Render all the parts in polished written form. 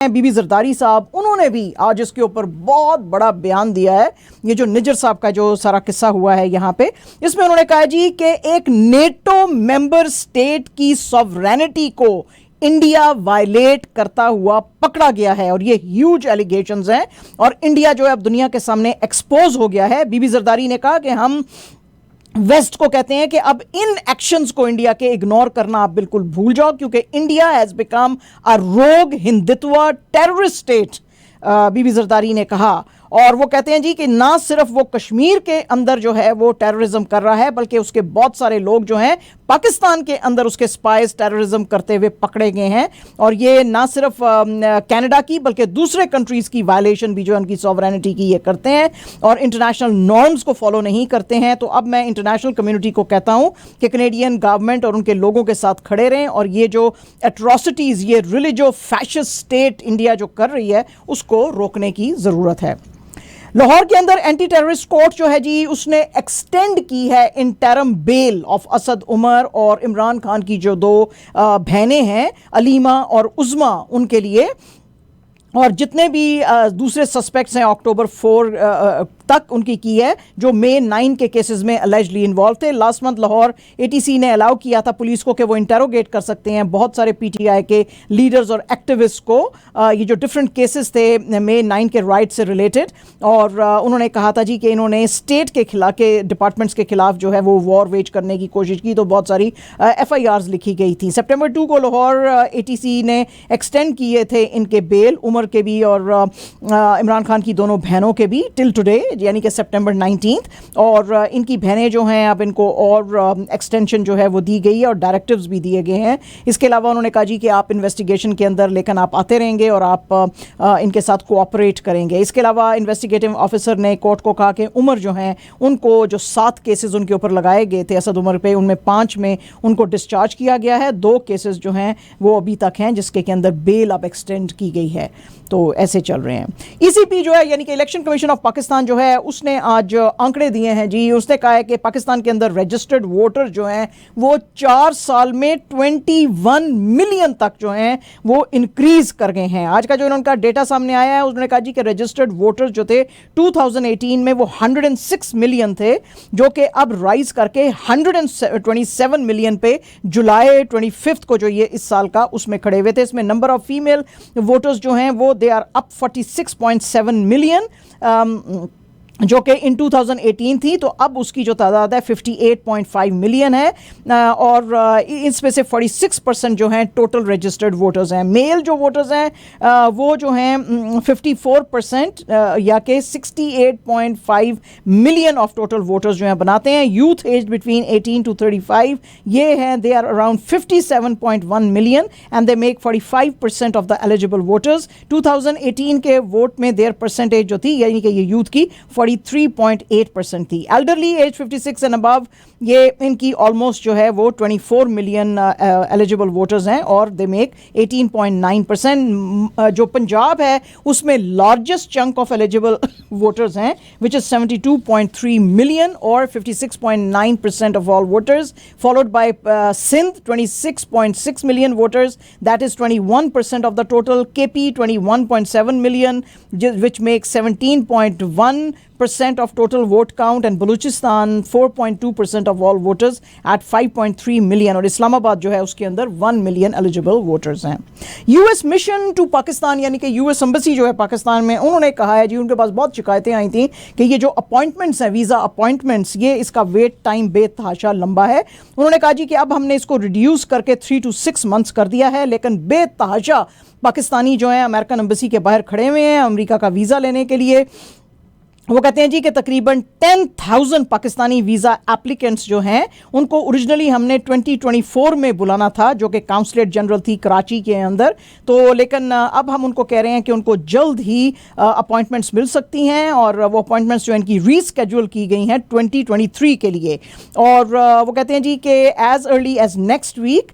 बीबी जरदारी साहब, उन्होंने भी आज इसके ऊपर बहुत बड़ा बयान दिया है। ये जो निज्जर साहब का जो सारा किस्सा हुआ है यहाँ पे, इसमें उन्होंने कहा जी कि एक नेटो मेंबर स्टेट की सॉवरेनिटी को इंडिया वायलेट करता हुआ पकड़ा गया है और ये ह्यूज एलिगेशंस हैं और इंडिया जो है अब दुनिया के सामने एक्सपोज हो गया है। बीबी जरदारी ने कहा कि हम वेस्ट को कहते हैं कि अब इन एक्शंस को इंडिया के इग्नोर करना आप बिल्कुल भूल जाओ, क्योंकि इंडिया हैज बिकम अ रोग हिंदुत्व टेररिस्ट स्टेट, बीबी जरदारी ने कहा। और वो कहते हैं जी कि ना सिर्फ वो कश्मीर के अंदर जो है वो टेररिज्म कर रहा है, बल्कि उसके बहुत सारे लोग जो हैं पाकिस्तान के अंदर उसके स्पाइस टेररिज्म करते हुए पकड़े गए हैं। और ये ना सिर्फ कनाडा की बल्कि दूसरे कंट्रीज की वायलेशन भी जो है उनकी सॉवरेनिटी की ये करते हैं और इंटरनेशनल नॉर्म्स को फॉलो नहीं करते हैं। तो अब मैं इंटरनेशनल कम्युनिटी को कहता हूं कि कनेडियन गवर्नमेंट और उनके लोगों के साथ खड़े रहें और ये जो एट्रॉसिटीज़, ये रिलीजियो फैशिस्ट स्टेट इंडिया जो कर रही है उसको रोकने की ज़रूरत है। लाहौर के अंदर एंटी टेररिस्ट कोर्ट जो है जी उसने एक्सटेंड की है interim bail of Asad Umar और इमरान खान की जो दो बहनें हैं अलीमा और उज़मा, उनके लिए, और जितने भी दूसरे सस्पेक्ट्स हैं अक्टूबर 4 तक उनकी की है जो मे 9 के केसेस में अलेजली इन्वॉल्व थे। लास्ट मंथ लाहौर एटीसी ने अलाउ किया था पुलिस को कि वो इंटेरोगेट कर सकते हैं बहुत सारे पीटीआई के लीडर्स और एक्टिविस्ट को, ये जो डिफरेंट केसेस थे मे 9 के राइट से रिलेटेड। और उन्होंने कहा था जी कि इन्होंने स्टेट के खिलाफ के डिपार्टमेंट्स के खिलाफ जो है वो वॉर वेज करने की कोशिश की, तो बहुत सारी FIRs लिखी गई थी। सितंबर 2 को लाहौर एटीसी ने एक्सटेंड किए थे इनके बेल, उमर के भी और इमरान खान की दोनों बहनों के भी, टिल टुडे यानी कि सितंबर 19। और इनकी बहनें जो हैं अब इनको और एक्सटेंशन जो है वो दी गई है और डायरेक्टिव्स भी दिए गए हैं। इसके अलावा उन्होंने कहा जी कि आप इन्वेस्टिगेशन के अंदर लेकिन आप आते रहेंगे और आप इनके साथ कोऑपरेट करेंगे। इसके अलावा इन्वेस्टिगेटिव ऑफिसर ने कोर्ट को कहा कि उमर जो हैं उनको जो 7 केसेस उनके ऊपर लगाए गए थे असद उमर पे, उनमें 5 में उनको डिस्चार्ज किया गया है, 2 केसेस जो हैं वो अभी तक हैं जिसके के अंदर बेल अब एक्सटेंड की गई है। तो ऐसे चल रहे हैं। ECP जो है यानी कि इलेक्शन कमीशन ऑफ पाकिस्तान जो है उसने आज आंकड़े दिए हैं जी। उसने कहा है कि पाकिस्तान के अंदर रजिस्टर्ड वोटर जो हैं वो 4 साल में 21 मिलियन तक जो हैं वो इंक्रीज कर गए हैं। आज का जो इनका डेटा सामने आया है उन्होंने कहा जी कि रजिस्टर्ड वोटर्स जो थे 2018 में वो 106 मिलियन थे, जो कि अब राइज करके 127 मिलियन पे जुलाई 25 को जो ये इस साल का उसमें खड़े हुए थे। इसमें नंबर ऑफ फीमेल वोटर्स जो हैं वो दे आर अप 46.7 मिलियन, जो कि इन 2018 थी, तो अब उसकी जो तादाद है 58.5 मिलियन है। और इसमें से 46% जो हैं टोटल रजिस्टर्ड वोटर्स हैं। मेल जो वोटर्स हैं वो जो हैं 54% या कि 68.5 मिलियन ऑफ टोटल वोटर्स जो हैं बनाते हैं। यूथ एज बिटवीन 18 to 35 ये हैं, they are around 57.1 million and they make 45% of the eligible voters. 2018 के वोट में देयर परसेंटेज जो थी यानी कि ये यूथ की 43.8% थी। एल्डरली एज 56 एंड अबव ये इनकी ऑलमोस्ट जो है वो 24 मिलियन एलिजिबल वोटर्स हैं और दे मेक 18.9%। जो पंजाब है उसमें largest chunk of eligible voters हैं विच इज 72.3 मिलियन और 56.9% of all voters, followed by Sindh 26.6 million voters, that is 21% of the total. KP 21.7 million which makes 17.1% of total vote count, and Baluchistan 4.2% of all voters at 5.3 million, और इस्लामाबाद जो है उसके अंदर 1 million eligible voters हैं। US mission to Pakistan यानी कि US embassy जो है पाकिस्तान में, उन्होंने कहा है जी उनके पास बहुत शिकायतें आई थी कि ये जो अपॉइंटमेंट्स हैं, वीज़ा अपॉइंटमेंट्स, ये इसका वेट टाइम बेतहाशा लंबा है। उन्होंने कहा जी कि अब हमने इसको रिड्यूस करके 3 to 6 मंथ्स कर दिया है, लेकिन बेतहाशा पाकिस्तानी जो हैं अमेरिकन एम्बेसी के बाहर खड़े हुए हैं अमेरिका का वीज़ा लेने के लिए। वो कहते हैं जी कि तकरीबन 10,000 पाकिस्तानी वीज़ा एप्लीकेंट्स जो हैं उनको ओरिजिनली हमने 2024 में बुलाना था, जो कि काउंसलेट जनरल थी कराची के अंदर, तो लेकिन अब हम उनको कह रहे हैं कि उनको जल्द ही अपॉइंटमेंट्स मिल सकती हैं और वो अपॉइंटमेंट्स जो इनकी रीस्केड्यूल की गई हैं 2023 के लिए। और वो कहते हैं जी कि as early as next week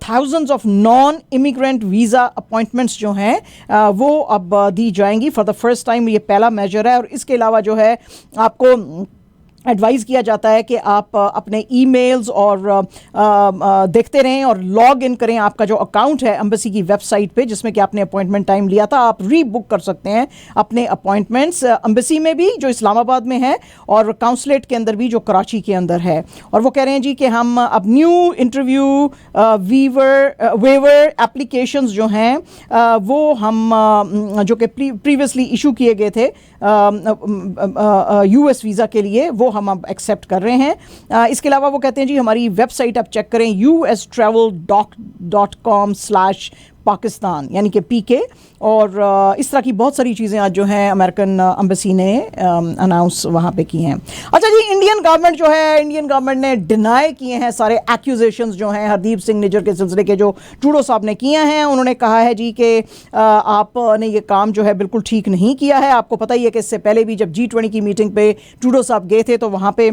thousands of non immigrant visa appointments जो हैं वो अब दी जाएंगी फॉर द फर्स्ट टाइम। ये पहला मेजर है और इसके अलावा जो है आपको एडवाइज़ किया जाता है कि आप अपने ईमेल्स और देखते रहें और लॉग इन करें। आपका जो अकाउंट है एम्बेसी की वेबसाइट पे जिसमें कि आपने अपॉइंटमेंट टाइम लिया था, आप रीबुक कर सकते हैं अपने अपॉइंटमेंट्स एम्बेसी में भी जो इस्लामाबाद में है और काउंसलेट के अंदर भी जो कराची के अंदर है। और वो कह रहे हैं जी कि हम अब न्यू इंटरव्यू वेवर एप्लीकेशंस जो हैं वो हम जो कि प्रीवियसली इशू किए गए थे यूएस वीज़ा के लिए, वो हम अब एक्सेप्ट कर रहे हैं। इसके अलावा वो कहते हैं जी हमारी वेबसाइट आप चेक करें ustravel.com/पाकिस्तान यानी कि PK। और इस तरह की बहुत सारी चीज़ें आज जो हैं अमेरिकन एम्बेसी ने अनाउंस वहाँ पे की हैं। अच्छा जी, इंडियन गवर्नमेंट ने डिनाई किए हैं सारे एक्यूजेशंस जो हैं हरदीप सिंह निज्जर के सिलसिले के जो ट्रूडो साहब ने किए हैं। उन्होंने कहा है जी कि आपने ये काम जो है बिल्कुल ठीक नहीं किया है। आपको पता ही है कि इससे पहले भी जब G20 की मीटिंग पे ट्रूडो साहब गए थे तो वहाँ पे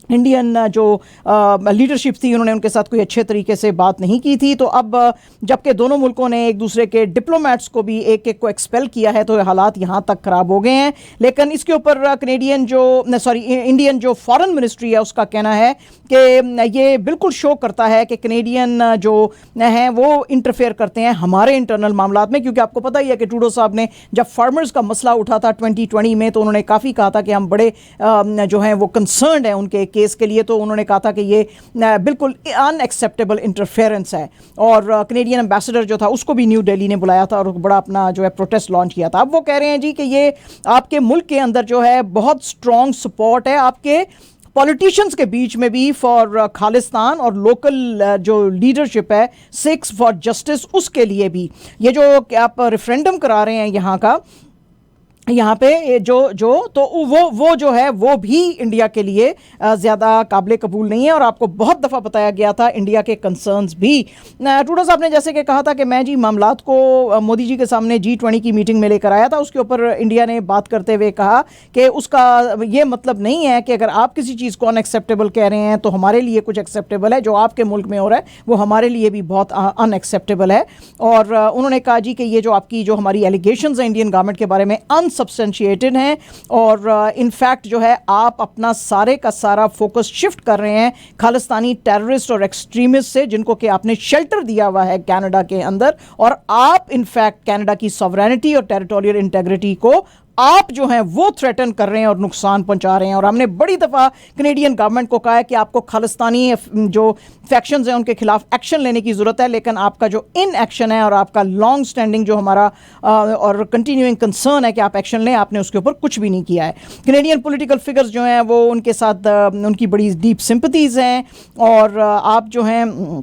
इंडियन जो लीडरशिप थी उन्होंने उनके साथ कोई अच्छे तरीके से बात नहीं की थी। तो अब जबकि दोनों मुल्कों ने एक दूसरे के डिप्लोमेट्स को भी एक एक को एक्सपेल किया है तो हालात यहाँ तक ख़राब हो गए हैं। लेकिन इसके ऊपर इंडियन जो फॉरेन मिनिस्ट्री है उसका कहना है कि ये बिल्कुल शो करता है कि कनेडियन जो हैं वो इंटरफेयर करते हैं हमारे इंटरनल मामलात में। क्योंकि आपको पता ही है कि ट्रूडो साहब ने जब फार्मर्स का मसला उठा था 2020 में तो उन्होंने काफ़ी कहा था कि हम बड़े जो हैं वो कंसर्न्ड हैं उनके केस के लिए। तो उन्होंने कहा था कि ये बिल्कुल अनएक्सेप्टेबल इंटरफेरेंस है। और कनेडियन एम्बेसडर जो था उसको भी न्यू दिल्ली ने बुलाया था और बड़ा अपना जो है प्रोटेस्ट लॉन्च किया था। अब वो कह रहे हैं जी कि ये आपके मुल्क के अंदर जो है बहुत स्ट्रॉन्ग सपोर्ट है आपके पॉलिटिशियंस के बीच में भी फॉर खालिस्तान और लोकल जो लीडरशिप है सिक्स फॉर जस्टिस उसके लिए भी। ये जो आप रेफरेंडम करा रहे हैं यहाँ पे तो वो जो है वो भी इंडिया के लिए ज़्यादा काबिल कबूल नहीं है। और आपको बहुत दफ़ा बताया गया था इंडिया के कंसर्न्स भी। ट्रूडो साहब ने जैसे कि कहा था कि मैं जी मामलात को मोदी जी के सामने G20 की मीटिंग में लेकर आया था, उसके ऊपर इंडिया ने बात करते हुए कहा कि उसका ये मतलब नहीं है कि अगर आप किसी चीज़ को अनएक्सेप्टेबल कह रहे हैं तो हमारे लिए कुछ एक्सेप्टेबल है। जो आपके मुल्क में हो रहा है वो हमारे लिए भी बहुत अनएक्सेप्टेबल है। और उन्होंने कहा जी कि ये जो आपकी जो हमारी एलिगेशंस हैं इंडियन गवर्नमेंट के बारे में सब्सटेंशिएटेड हैं और इनफैक्ट जो है आप अपना सारे का सारा फोकस शिफ्ट कर रहे हैं खालिस्तानी टेररिस्ट और एक्सट्रीमिस्ट से जिनको कि आपने शेल्टर दिया हुआ है कनाडा के अंदर। और आप इनफैक्ट कनाडा की सॉवरेनिटी और टेरिटोरियल इंटेग्रिटी को आप जो हैं वो थ्रेटन कर रहे हैं और नुकसान पहुंचा रहे हैं। और हमने बड़ी दफ़ा कनेडियन गवर्नमेंट को कहा है कि आपको खालिस्तानी जो फैक्शंस हैं उनके खिलाफ एक्शन लेने की ज़रूरत है। लेकिन आपका जो इन एक्शन है और आपका लॉन्ग स्टैंडिंग जो हमारा और कंटिन्यूइंग कंसर्न है कि आप एक्शन लें, आपने उसके ऊपर कुछ भी नहीं किया है। कनेडियन पॉलिटिकल फिगर्स जो हैं वो उनके साथ उनकी बड़ी डीप सिंपथीज़ हैं। और आप जो हैं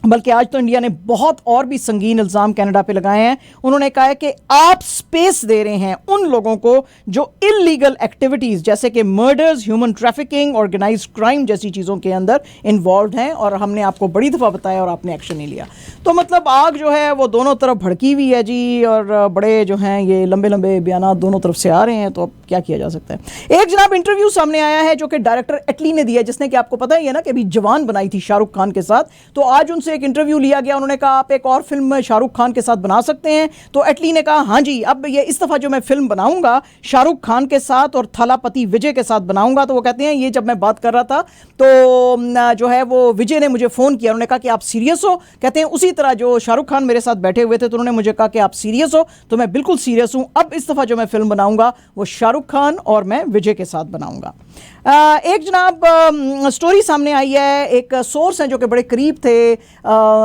बल्कि आज तो इंडिया ने बहुत और भी संगीन इल्ज़ाम कनाडा पे लगाए हैं। उन्होंने कहा है कि आप स्पेस दे रहे हैं उन लोगों को जो इलीगल एक्टिविटीज़ जैसे कि murders, human trafficking, organised crime जैसी चीज़ों के अंदर इन्वॉल्व हैं और हमने आपको बड़ी दफ़ा बताया और आपने एक्शन नहीं लिया। तो मतलब आग जो है वो दोनों तरफ भड़की हुई है जी। और बड़े जो हैं ये लंबे लंबे बयान दोनों तरफ से आ रहे हैं। तो अब क्या किया जा सकता है। एक जनाब इंटरव्यू सामने आया है जो कि डायरेक्टर एटली ने दिया, जिसने कि आपको पता ही है ना कि अभी जवान बनाई थी शाहरुख खान के साथ। तो आज उनसे एक इंटरव्यू लिया गया। उन्होंने कहा आप एक और फिल्म शाहरुख खान के साथ बना सकते हैं। तो एटली ने कहा हाँ जी, अब ये इस दफ़ा जो मैं फिल्म बनाऊंगा शाहरुख खान के साथ और थलापति विजय के साथ बनाऊंगा। तो वो कहते हैं ये जब मैं बात कर रहा था तो जो है वो विजय ने मुझे फ़ोन किया। उन्होंने कहा कि आप सीरियस हो? कहते हैं उसी तरह जो शाहरुख खान मेरे साथ बैठे हुए थे तो उन्होंने मुझे कहा कि आप सीरियस हो? तो मैं बिल्कुल सीरियस हूँ। अब इस दफ़ा जो मैं फिल्म बनाऊंगा वो शाहरुख खान और मैं विजय के साथ बनाऊंगा। एक जनाब स्टोरी सामने आई है, एक सोर्स हैं जो कि बड़े करीब थे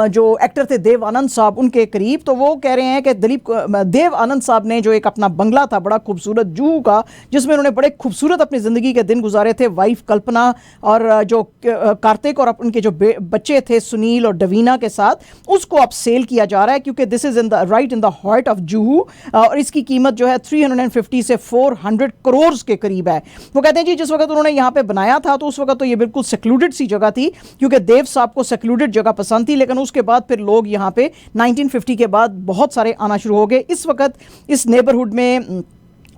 जो एक्टर थे देव आनंद साहब उनके करीब। तो वो कह रहे हैं कि देव आनंद साहब ने जो एक अपना बंगला था बड़ा खूबसूरत जूहू का, जिसमें उन्होंने बड़े खूबसूरत अपनी ज़िंदगी के दिन गुजारे थे वाइफ कल्पना और जो कार्तिक और उनके जो बच्चे थे सुनील और डवीना के साथ, उसको अब सेल किया जा रहा है क्योंकि this is in the heart of Juhu और इसकी कीमत जो है 350 से 400 करोड़ के करीब है। वो कहते हैं जी जिस वक्त उन्होंने यहाँ पे बनाया था तो उस वक्त तो ये बिल्कुल सेक्लूडेड सी जगह थी क्योंकि देव साहब को सेक्लूडेड जगह पसंद थी। लेकिन उसके बाद फिर लोग यहाँ पे 1950 के बाद बहुत सारे आना शुरू हो गए। इस वक्त इस नेबरहुड में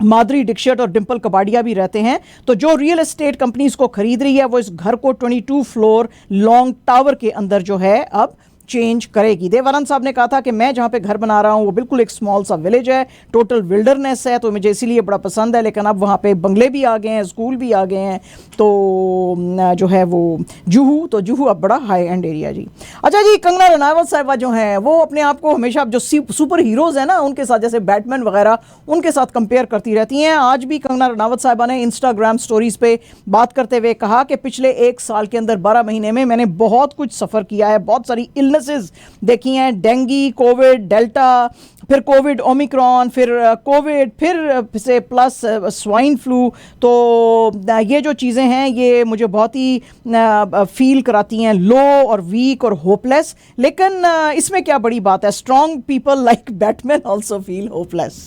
माधुरी दीक्षित और डिंपल कपाड़िया भी रहते हैं। तो जो रियल एस्टेट कंपनीज को खरीद रही है वो इस घर को 22 फ्लोर लॉन्ग टावर के अंदर जो है अब चेंज करेगी। देवानंद साहब ने कहा था कि मैं जहाँ पे घर बना रहा हूँ वो बिल्कुल एक स्मॉल सा विलेज है, टोटल विल्डरनेस है, तो मुझे इसीलिए बड़ा पसंद है, लेकिन अब वहाँ पे बंगले भी आ गए हैं, स्कूल भी आ गए हैं, तो जो है वो जुहू, तो जुहू अब बड़ा हाई एंड एरिया जी। अच्छा जी, कंगना रनावत साहिबा जो हैं वो अपने आप को हमेशा जो सुपर हीरोज़ हैं ना उनके साथ, जैसे बैटमैन वगैरह, उनके साथ कंपेयर करती रहती हैं। आज भी कंगना रनावत साहिबा ने इंस्टाग्राम स्टोरीज पे बात करते हुए कहा कि पिछले 1 साल के अंदर 12 महीने में मैंने बहुत कुछ सफ़र किया है, बहुत सारी इलनेसेस देखी हैं, डेंगी, कोविड, डेल्टा, फिर कोविड ओमिक्रॉन, फिर कोविड, फिर से प्लस स्वाइन फ्लू। तो ये जो चीज़ें हैं ये मुझे बहुत ही फील कराती हैं लो और वीक और होपलेस, लेकिन इसमें क्या बड़ी बात है, strong people like Batman also feel hopeless.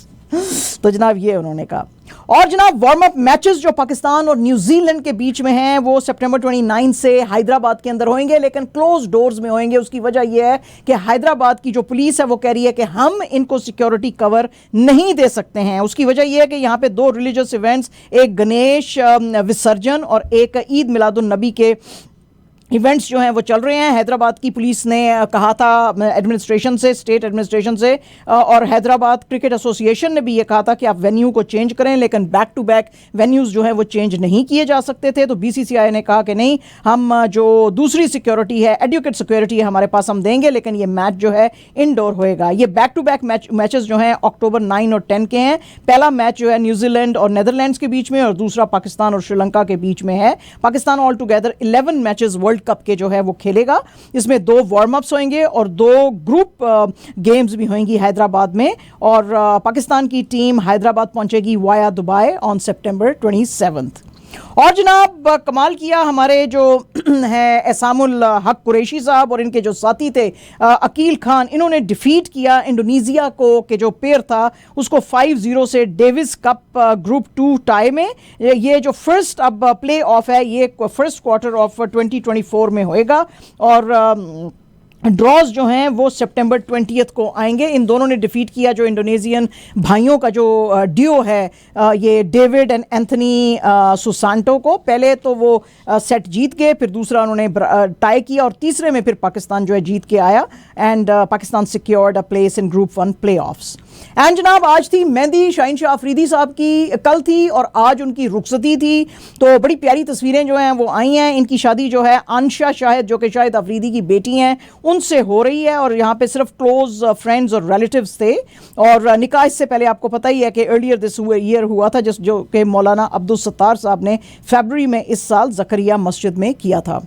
तो जनाब ये उन्होंने कहा। और जनाब वार्म अप मैचेस जो पाकिस्तान और न्यूजीलैंड के बीच में हैं वो सितंबर 29 से हैदराबाद के अंदर होंगे, लेकिन क्लोज डोर्स में होंगे। उसकी वजह यह है कि हैदराबाद की जो पुलिस है वो कह रही है कि हम इनको सिक्योरिटी कवर नहीं दे सकते हैं। उसकी वजह यह है कि यहाँ पे 2 रिलीजियस इवेंट्स, एक गणेश विसर्जन और एक ईद मिलादुन नबी के इवेंट्स जो हैं वो चल रहे हैं। हैदराबाद की पुलिस ने कहा था एडमिनिस्ट्रेशन से, स्टेट एडमिनिस्ट्रेशन से, और हैदराबाद क्रिकेट एसोसिएशन ने भी ये कहा था कि आप वेन्यू को चेंज करें, लेकिन बैक टू बैक वेन्यूज़ जो हैं वो चेंज नहीं किए जा सकते थे। तो बीसीसीआई ने कहा कि नहीं, हम जो दूसरी सिक्योरिटी है, एडुकेट सिक्योरिटी है हमारे पास, हम देंगे, लेकिन ये मैच जो है इनडोर होएगा। ये बैक टू बैक मैचेस जो हैं अक्टूबर 9 और 10 के हैं। पहला मैच जो है न्यूजीलैंड और नेदरलैंड्स के बीच में, और दूसरा पाकिस्तान और श्रीलंका के बीच में है। Pakistan all together 11 matches world cup के जो है वो खेलेगा। इसमें 2 वार्म अप्स होंगे और 2 ग्रुप गेम्स भी होंगी हैदराबाद में। और पाकिस्तान की टीम हैदराबाद पहुंचेगी वाया दुबई ऑन सितंबर 27। और जनाब कमाल किया हमारे जो है एसामुल हक कुरैशी साहब और इनके जो साथी थे अकील खान, इन्होंने डिफीट किया इंडोनेशिया को, कि जो पेयर था उसको 5-0 से डेविस कप ग्रुप 2 टाई में। ये जो फर्स्ट अब प्ले ऑफ है ये फर्स्ट क्वार्टर ऑफ 2024 में होएगा, और ड्रॉज जो हैं वो सितंबर 20 को आएंगे। इन दोनों ने डिफीट किया जो इंडोनेशियन भाइयों का जो डियो है, ये डेविड एंड एंथनी सुसांटो को। पहले तो वो सेट जीत गए, फिर दूसरा उन्होंने टाई किया, और तीसरे में फिर पाकिस्तान जो है जीत के आया, and Pakistan secured a place in group 1 playoffs. And जनाब आज थी मेहंदी शाहीन शाह अफरीदी साहब की, कल थी और आज उनकी रुखसती थी। तो बड़ी प्यारी तस्वीरें जो हैं वो आई हैं। इनकी शादी जो है आनशा शाहिद, जो कि शाहिद अफरीदी की बेटी हैं, उनसे हो रही है, और यहाँ पे सिर्फ क्लोज फ्रेंड्स और रिलेटिव्स थे। और निकाह इससे पहले आपको पता ही है कि अर्लियर दिस ईयर हुआ था, जिस जो कि मौलाना अब्दुल सत्तार साहब ने फरवरी में इस साल जकरिया मस्जिद में किया था।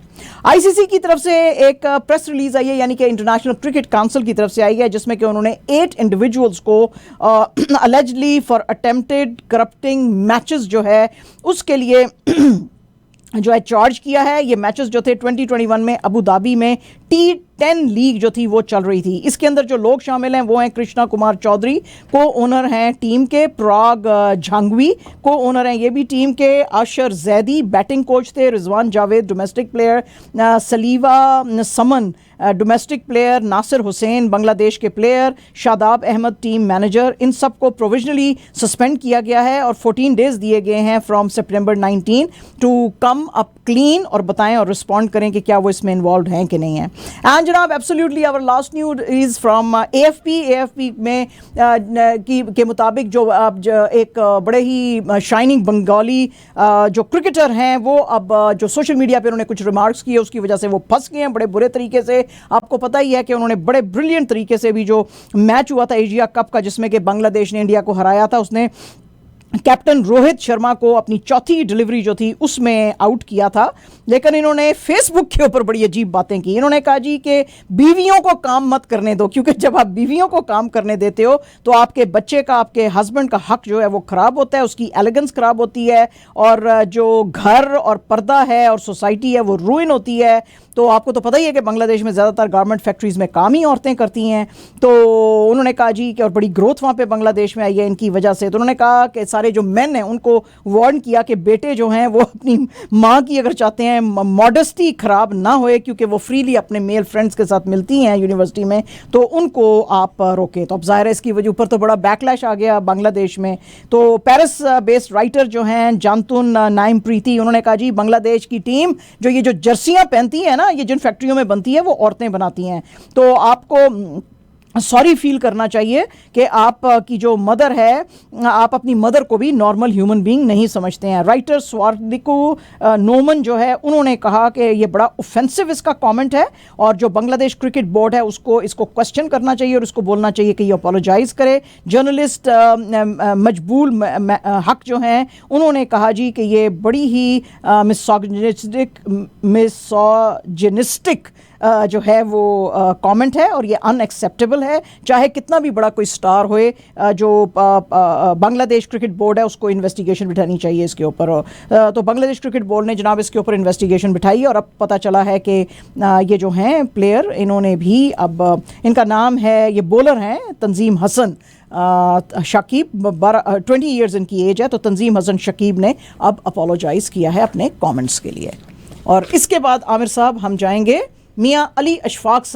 आईसीसी की तरफ से एक प्रेस रिलीज आई है, यानी कि इंटरनेशनल क्रिकेट काउंसिल की तरफ से आई है, जिसमें कि उन्होंने 8 इंडिविजुअल्स को allegedly for attempted corrupting matches जो है उसके लिए जो है चार्ज किया है। ये मैचेस जो थे 2021 में अबू धाबी में T10 लीग जो थी वो चल रही थी। इसके अंदर जो लोग शामिल हैं वो हैं कृष्णा कुमार चौधरी, को ओनर हैं टीम के, पराग झांगवी को ओनर हैं ये भी टीम के, आशर जैदी बैटिंग कोच थे, रिजवान जावेद डोमेस्टिक प्लेयर, सलीवा समन डोमेस्टिक प्लेयर, नासिर हुसैन बांग्लादेश के player, Shadab Ahmed team manager. इन सब को प्रोविजनली सस्पेंड किया गया है और 14 डेज दिए गए हैं फ्रॉम सितंबर 19 टू कम अप क्लीन, और बताएं और रिस्पॉन्ड करें कि क्या वो इसमें इन्वॉल्व हैं कि नहीं है। एंड जनाब absolutely our last news is from AFP में के मुताबिक जो एक बड़े ही शाइनिंग बंगाली जो क्रिकेटर हैं वो अब जो सोशल मीडिया पे उन्होंने कुछ रिमार्क्स किए, उसकी वजह से वो फंस गए हैं बड़े बुरे तरीके से। आपको पता ही है कि उन्होंने बड़े ब्रिलियंट तरीके से भी जो मैच हुआ था एशिया कप का, जिसमें कि बांग्लादेश ने इंडिया को हराया था, उसने कैप्टन रोहित शर्मा को अपनी चौथी डिलीवरी जो थी उसमें आउट किया था। लेकिन इन्होंने फेसबुक के ऊपर बड़ी अजीब बातें की। इन्होंने कहा जी कि बीवियों को काम मत करने दो, क्योंकि जब आप बीवियों को काम करने देते हो तो आपके बच्चे का, आपके हस्बैंड का हक जो है वो ख़राब होता है, उसकी एलिगेंस ख़राब होती है, और जो घर और पर्दा है और सोसाइटी है वो रूइन होती है। तो आपको तो पता ही है कि बांग्लादेश में ज़्यादातर गारमेंट फैक्ट्रीज़ में काम ही औरतें करती हैं। तो उन्होंने कहा जी कि और बड़ी ग्रोथ वहाँ पे बांग्लादेश में आई है इनकी वजह से। तो उन्होंने कहा कि सारी सारे जो मेन हैं उनको वार्न किया कि बेटे जो हैं वो अपनी माँ की अगर चाहते हैं मॉडेस्टी खराब ना होए, क्योंकि वो फ्रीली अपने मेल फ्रेंड्स के साथ मिलती हैं यूनिवर्सिटी में, तो उनको आप रोकें। तो अब ज़ाहिर है इसकी वजह ऊपर तो बड़ा बैकलैश आ गया बांग्लादेश में। तो पेरिस बेस्ड राइटर जो हैं जानतुन नाइम प्रीति, उन्होंने कहा जी बांग्लादेश की टीम जो ये जो जर्सियाँ पहनती है ना, ये जिन फैक्ट्रियों में बनती है वो औरतें बनाती हैं, तो आपको सॉरी फील करना चाहिए कि आप की जो मदर है, आप अपनी मदर को भी नॉर्मल ह्यूमन बीइंग नहीं समझते हैं। राइटर स्वार्डिको नोमन जो है उन्होंने कहा कि ये बड़ा ऑफेंसिव इसका कमेंट है और जो बांग्लादेश क्रिकेट बोर्ड है उसको इसको क्वेश्चन करना चाहिए और उसको बोलना चाहिए कि ये अपोलोजाइज करे। जर्नलिस्ट मजबूल हक जो हैं उन्होंने कहा जी कि ये बड़ी ही मिसोजिनिस्टिक जो है वो कमेंट है और ये अनएक्सेप्टेबल है। चाहे कितना भी बड़ा कोई स्टार होए, जो बांग्लादेश क्रिकेट बोर्ड है उसको इन्वेस्टिगेशन बिठानी चाहिए इसके ऊपर। तो बांग्लादेश क्रिकेट बोर्ड ने जनाब इसके ऊपर इन्वेस्टिगेशन बिठाई और अब पता चला है कि ये जो हैं प्लेयर, इन्होंने भी अब इनका नाम है, ये बॉलर हैं तंजीम हसन शकीब, 20 ईयर्स इनकी एज है। तो तंजीम हसन शकीब ने अब अपोलोजाइज़ किया है अपने कमेंट्स के लिए। और इसके बाद आमिर साहब हम जाएंगे मियाँ अली अशफाक